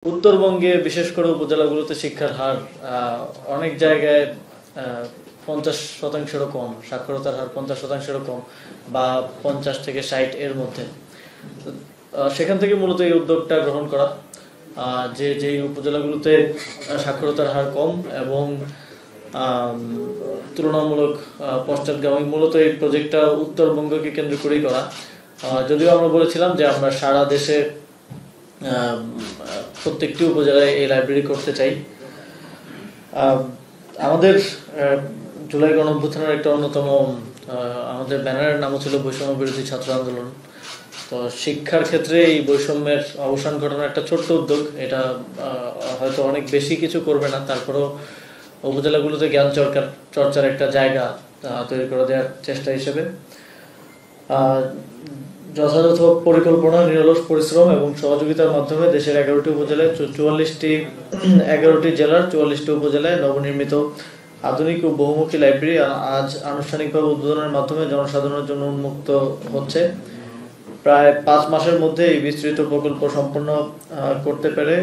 উত্তরবঙ্গে বিশেষ করে উপজেলাগুলোতে শিক্ষার হার অনেক জায়গায় 50%-এরও কম, সাক্ষরতার হার 50%-এরও কম বা 50 থেকে 60 এর মধ্যে। সেখান থেকে মূলত এই উদ্যোগটা গ্রহণ করা, যে উপজেলাগুলোতে সাক্ষরতার হার কম এবং তুলনামূলক পশ্চাৎগামী, মূলত এই প্রজেক্টটা উত্তরবঙ্গকে কেন্দ্র করেই করা। যদিও আমরা বলেছিলাম যে আমরা সারা দেশে প্রত্যেকটি উপজেলায় এই লাইব্রেরি করতে চাই। আমাদের জুলাই গণঅভ্যুত্থানের একটা অন্যতম আমাদের ব্যানারের নামও ছিল বৈষম্য বিরোধী ছাত্র আন্দোলন। তো শিক্ষার ক্ষেত্রে এই বৈষম্যের অবসান ঘটানোর একটা ছোট্ট উদ্যোগ, এটা হয়তো অনেক বেশি কিছু করবে না, তারপরেও উপজেলাগুলোতে জ্ঞান চর্চার একটা জায়গা তৈরি করে দেওয়ার চেষ্টা হিসেবে যথাযথ পরিকল্পনা, নিরলস পরিশ্রম এবং সহযোগিতার মাধ্যমে দেশের 11টি উপজেলায় 11টি জেলার 44টি উপজেলায় নবনির্মিত আধুনিক ও বহুমুখী লাইব্রেরি আজ আনুষ্ঠানিকভাবে উদ্বোধনের মাধ্যমে জনসাধারণের জন্য উন্মুক্ত হচ্ছে। প্রায় 5 মাসের মধ্যে এই বিস্তৃত প্রকল্প সম্পন্ন করতে পেরে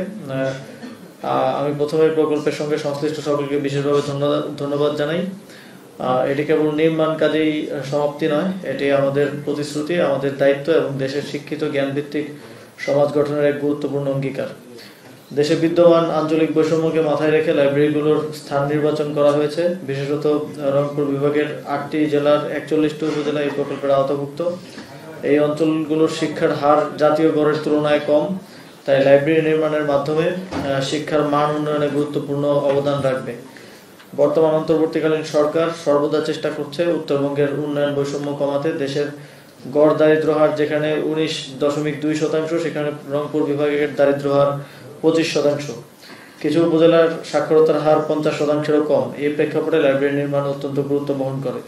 আমি প্রথমে প্রকল্পের সঙ্গে সংশ্লিষ্ট সকলকে বিশেষভাবে ধন্যবাদ জানাই। এটি কেবল নির্মাণ কাজেই সমাপ্তি নয়, এটি আমাদের প্রতিশ্রুতি, আমাদের দায়িত্ব এবং দেশের শিক্ষিত জ্ঞানভিত্তিক সমাজ গঠনের এক গুরুত্বপূর্ণ অঙ্গীকার। দেশে বিদ্যমান আঞ্চলিক বৈষম্যকে মাথায় রেখে লাইব্রেরিগুলোর স্থান নির্বাচন করা হয়েছে। বিশেষত রংপুর বিভাগের 8টি জেলার 41টি উপজেলা এই প্রকল্পের আওতাভুক্ত। এই অঞ্চলগুলোর শিক্ষার হার জাতীয় গড়ের তুলনায় কম, তাই লাইব্রেরি নির্মাণের মাধ্যমে শিক্ষার মান উন্নয়নে গুরুত্বপূর্ণ অবদান রাখবে। বর্তমান অন্তর্বর্তীকালীন সরকার সর্বদা চেষ্টা করছে উত্তরবঙ্গের উন্নয়ন বৈষম্য কমাতে। দেশের গড় দারিদ্র্য হার যেখানে 19.2%, সেখানে রংপুর বিভাগের দারিদ্র্য হার 25%। কিছু উপজেলার সাক্ষরতার হার 50%-এরও কম। এই প্রেক্ষাপটে লাইব্রেরি নির্মাণ অত্যন্ত গুরুত্ব বহন করে।